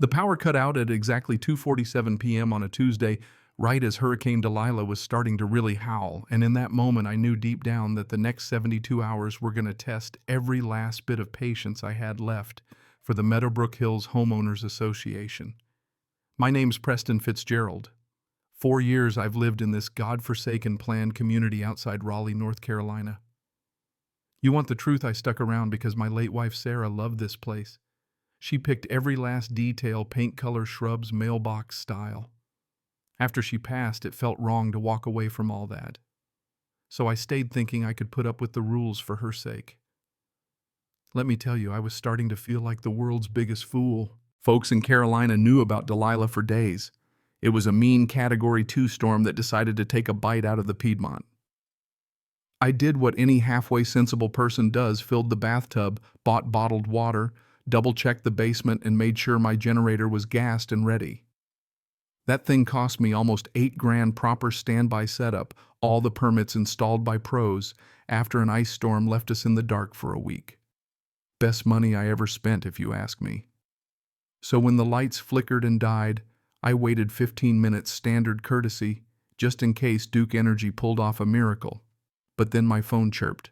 The power cut out at exactly 2:47 p.m. on a Tuesday, right as Hurricane Delilah was starting to really howl, and in that moment I knew deep down that the next 72 hours were going to test every last bit of patience I had left for the Meadowbrook Hills Homeowners Association. My name's Preston Fitzgerald. 4 years I've lived in this godforsaken planned community outside Raleigh, North Carolina. You want the truth? I stuck around because my late wife Sarah loved this place. She picked every last detail, paint color, shrubs, mailbox style. After she passed, it felt wrong to walk away from all that. So I stayed thinking I could put up with the rules for her sake. Let me tell you, I was starting to feel like the world's biggest fool. Folks in Carolina knew about Delilah for days. It was a mean Category 2 storm that decided to take a bite out of the Piedmont. I did what any halfway sensible person does, filled the bathtub, bought bottled water, double-checked the basement, and made sure my generator was gassed and ready. That thing cost me almost $8,000 proper standby setup, all the permits installed by pros, after an ice storm left us in the dark for a week. Best money I ever spent, if you ask me. So when the lights flickered and died, I waited 15 minutes, standard courtesy, just in case Duke Energy pulled off a miracle. But then my phone chirped.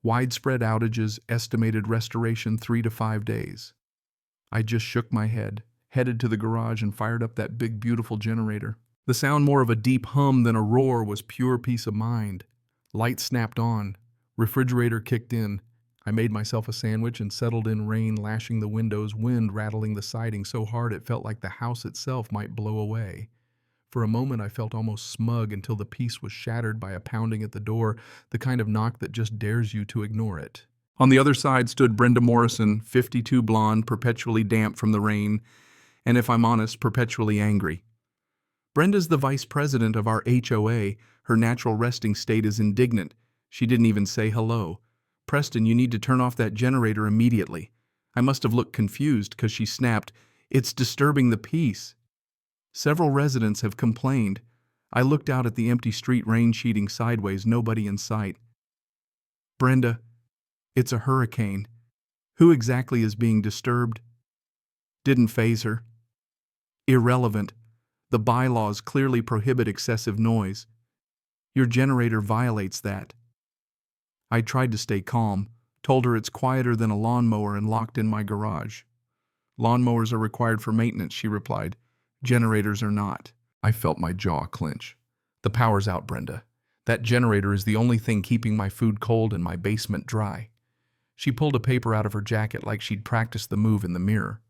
Widespread outages, estimated restoration 3 to 5 days. I just shook my head, headed to the garage, and fired up that big, beautiful generator. The sound, more of a deep hum than a roar, was pure peace of mind. Lights snapped on. Refrigerator kicked in. I made myself a sandwich and settled in, rain lashing the windows, wind rattling the siding so hard it felt like the house itself might blow away. For a moment I felt almost smug until the peace was shattered by a pounding at the door, the kind of knock that just dares you to ignore it. On the other side stood Brenda Morrison, 52, blonde, perpetually damp from the rain, and if I'm honest, perpetually angry. Brenda's the vice president of our HOA. Her natural resting state is indignant. She didn't even say hello. Preston, you need to turn off that generator immediately. I must have looked confused because she snapped, "It's disturbing the peace." Several residents have complained. I looked out at the empty street, rain sheeting sideways, nobody in sight. Brenda, it's a hurricane. Who exactly is being disturbed? Didn't faze her. Irrelevant. The bylaws clearly prohibit excessive noise. Your generator violates that. I tried to stay calm, told her it's quieter than a lawnmower, and locked in my garage. Lawnmowers are required for maintenance, she replied. Generators are not. I felt my jaw clench. The power's out, Brenda. That generator is the only thing keeping my food cold and my basement dry. She pulled a paper out of her jacket like she'd practiced the move in the mirror.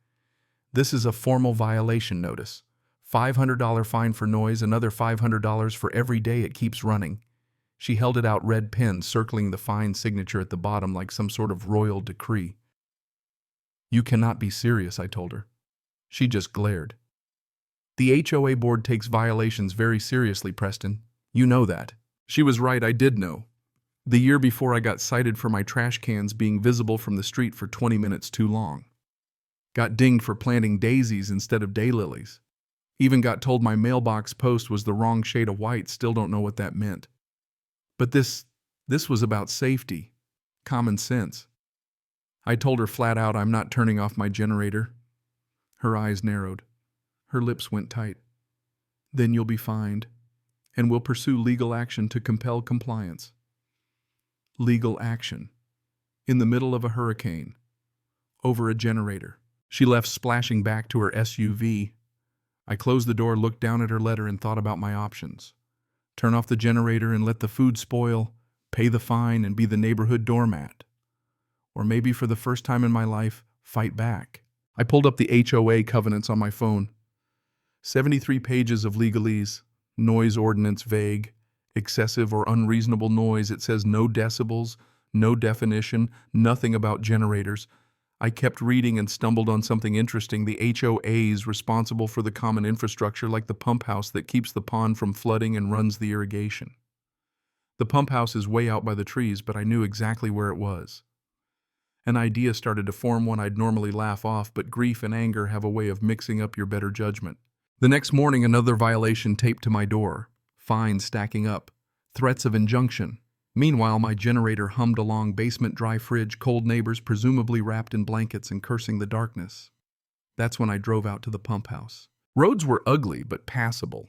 This is a formal violation notice. $500 fine for noise, another $500 for every day it keeps running. She held it out, red pen circling the fine signature at the bottom like some sort of royal decree. You cannot be serious, I told her. She just glared. The HOA board takes violations very seriously, Preston. You know that. She was right, I did know. The year before, I got cited for my trash cans being visible from the street for 20 minutes too long. Got dinged for planting daisies instead of daylilies. Even got told my mailbox post was the wrong shade of white, still don't know what that meant. But this was about safety, common sense. I told her flat out I'm not turning off my generator. Her eyes narrowed. Her lips went tight. Then you'll be fined, and we'll pursue legal action to compel compliance. Legal action. In the middle of a hurricane. Over a generator. She left, splashing back to her SUV. I closed the door, looked down at her letter, and thought about my options. Turn off the generator and let the food spoil, pay the fine, and be the neighborhood doormat. Or maybe, for the first time in my life, fight back. I pulled up the HOA covenants on my phone. 73 pages of legalese, noise ordinance vague, excessive or unreasonable noise. It says no decibels, no definition, nothing about generators. I kept reading and stumbled on something interesting. The HOAs responsible for the common infrastructure, like the pump house that keeps the pond from flooding and runs the irrigation. The pump house is way out by the trees, but I knew exactly where it was. An idea started to form, one I'd normally laugh off, but grief and anger have a way of mixing up your better judgment. The next morning, another violation taped to my door. Fines stacking up. Threats of injunction. Meanwhile, my generator hummed along, basement dry fridge, cold neighbors presumably wrapped in blankets and cursing the darkness. That's when I drove out to the pump house. Roads were ugly but passable.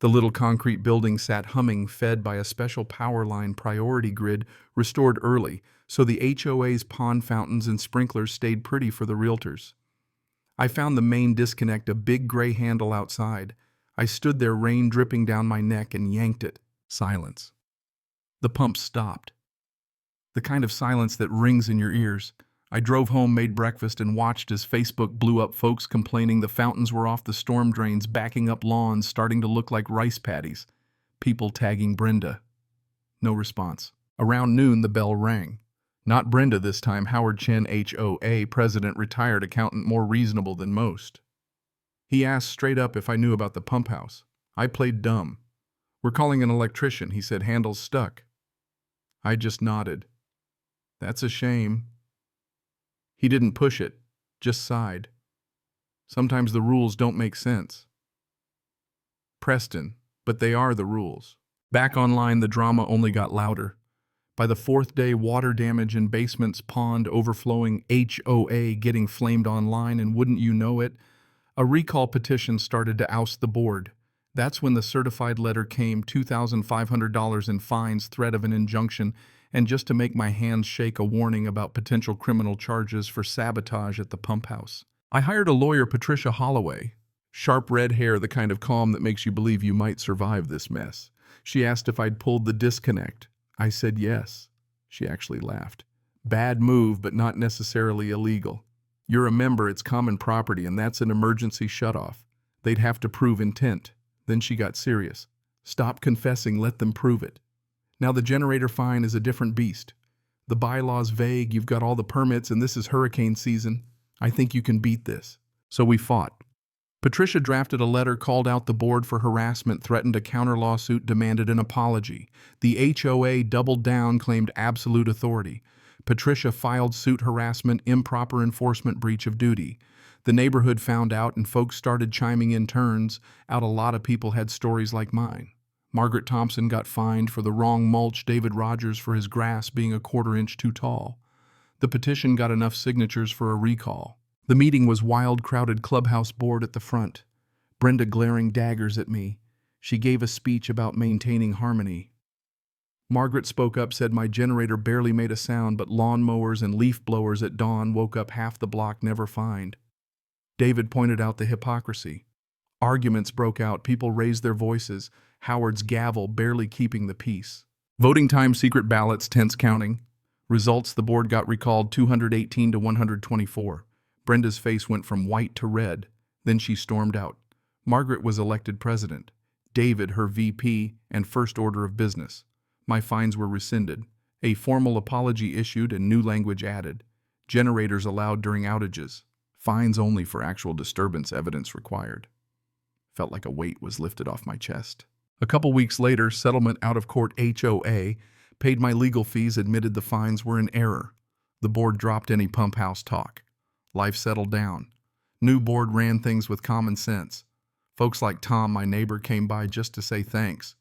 The little concrete building sat humming, fed by a special power line priority grid restored early, so the HOA's pond fountains and sprinklers stayed pretty for the realtors. I found the main disconnect a big gray handle outside. I stood there, rain dripping down my neck, and yanked it. Silence. The pump stopped. The kind of silence that rings in your ears. I drove home, made breakfast, and watched as Facebook blew up, folks complaining the fountains were off, the storm drains backing up, lawns starting to look like rice paddies. People tagging Brenda. No response. Around noon, the bell rang. Not Brenda this time. Howard Chen, HOA president, retired accountant, more reasonable than most. He asked straight up if I knew about the pump house. I played dumb. "We're calling an electrician," he said. "Handle's stuck." I just nodded. "That's a shame." He didn't push it, just sighed. Sometimes the rules don't make sense. Preston, but they are the rules. Back online, the drama only got louder. By the fourth day, water damage in basements, pond overflowing, HOA getting flamed online, and wouldn't you know it, a recall petition started to oust the board. That's when the certified letter came, $2,500 in fines, threat of an injunction, and just to make my hands shake, a warning about potential criminal charges for sabotage at the pump house. I hired a lawyer, Patricia Holloway. Sharp red hair, the kind of calm that makes you believe you might survive this mess. She asked if I'd pulled the disconnect. I said yes. She actually laughed. "Bad move, but not necessarily illegal. You're a member, it's common property, and that's an emergency shutoff. They'd have to prove intent." Then she got serious. "Stop confessing, let them prove it. Now the generator fine is a different beast. The bylaw's vague, you've got all the permits, and this is hurricane season. I think you can beat this." So we fought. Patricia drafted a letter, called out the board for harassment, threatened a counter-lawsuit, demanded an apology. The HOA doubled down, claimed absolute authority. Patricia filed suit, harassment, improper enforcement, breach of duty. The neighborhood found out, and folks started chiming in. Turns out a lot of people had stories like mine. Margaret Thompson got fined for the wrong mulch, David Rogers for his grass being a quarter-inch too tall. The petition got enough signatures for a recall. The meeting was wild, crowded clubhouse board at the front. Brenda glaring daggers at me. She gave a speech about maintaining harmony. Margaret spoke up, said my generator barely made a sound, but lawn mowers and leaf blowers at dawn woke up half the block, never fined. David pointed out the hypocrisy. Arguments broke out, people raised their voices, Howard's gavel barely keeping the peace. Voting time, secret ballots, tense counting. Results, the board got recalled 218 to 124. Brenda's face went from white to red. Then she stormed out. Margaret was elected president. David, her VP, and first order of business. My fines were rescinded. A formal apology issued and new language added. Generators allowed during outages. Fines only for actual disturbance, evidence required. Felt like a weight was lifted off my chest. A couple weeks later, settlement out of court. HOA paid my legal fees, admitted the fines were in error. The board dropped any pump house talk. Life settled down. New board ran things with common sense. Folks like Tom, my neighbor, came by just to say thanks.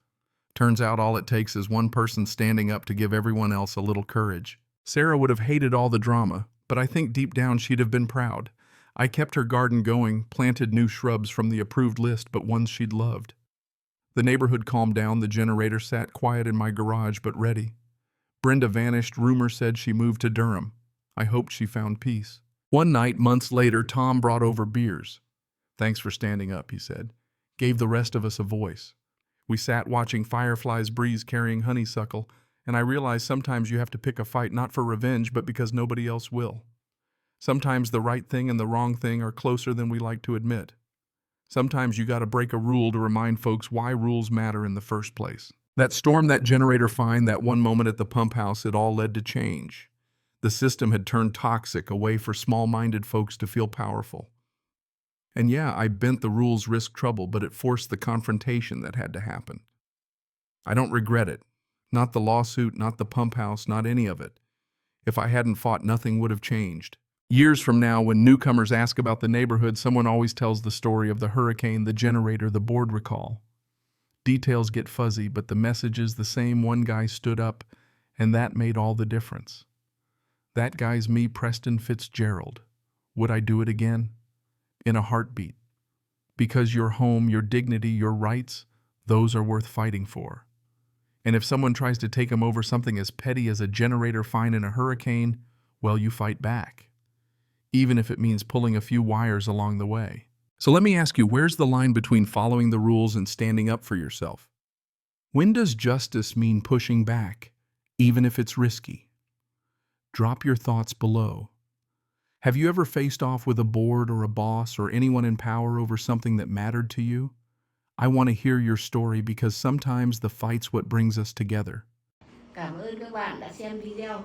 Turns out all it takes is one person standing up to give everyone else a little courage. Sarah would have hated all the drama, but I think deep down she'd have been proud. I kept her garden going, planted new shrubs from the approved list, but ones she'd loved. The neighborhood calmed down. The generator sat quiet in my garage, but ready. Brenda vanished. Rumor said she moved to Durham. I hoped she found peace. One night, months later, Tom brought over beers. "Thanks for standing up," he said. Gave the rest of us a voice. We sat watching fireflies breeze, carrying honeysuckle, and I realized sometimes you have to pick a fight not for revenge, but because nobody else will. Sometimes the right thing and the wrong thing are closer than we like to admit. Sometimes you gotta break a rule to remind folks why rules matter in the first place. That storm, that generator fine, that one moment at the pump house, it all led to change. The system had turned toxic, a way for small-minded folks to feel powerful. And yeah, I bent the rules, risked trouble, but it forced the confrontation that had to happen. I don't regret it. Not the lawsuit, not the pump house, not any of it. If I hadn't fought, nothing would have changed. Years from now, when newcomers ask about the neighborhood, someone always tells the story of the hurricane, the generator, the board recall. Details get fuzzy, but the message is the same. One guy stood up, and that made all the difference. That guy's me, Preston Fitzgerald. Would I do it again? in a heartbeat. Because your home, your dignity, your rights, those are worth fighting for. And if someone tries to take them over something as petty as a generator fine in a hurricane, well, you fight back, even if it means pulling a few wires along the way. So let me ask you, where's the line between following the rules and standing up for yourself? When does justice mean pushing back, even if it's risky? Drop your thoughts below. Have you ever faced off with a board or a boss or anyone in power over something that mattered to you? I want to hear your story because sometimes the fight's what brings us together. Cảm ơn các bạn đã xem video.